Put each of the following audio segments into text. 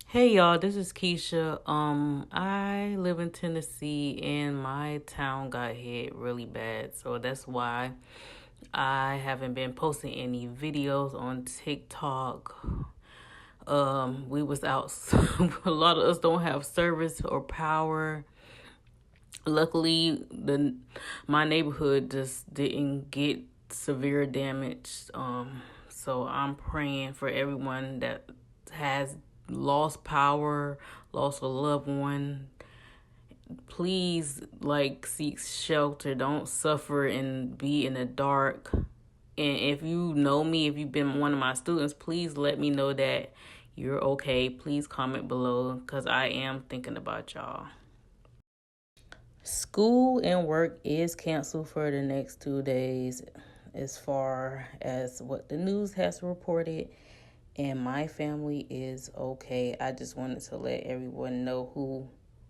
Hey y'all, this is Keshia. I live in Tennessee and my town got hit really bad. So that's why I haven't been posting any videos on TikTok. We was out a lot of us don't have service or power. Luckily, the my neighborhood just didn't get severe damage. So I'm praying for everyone that has lost power, lost a loved one. Please, seek shelter. Don't suffer and be in the dark. And if you know me, if you've been one of my students, please let me know that you're okay. Please comment below because I am thinking about y'all. School and work is canceled for the next 2 days, as far as what the news has reported, and my family is okay. I just wanted to let everyone know who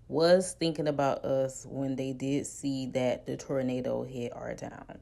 was thinking about us when they did see that the tornado hit our town.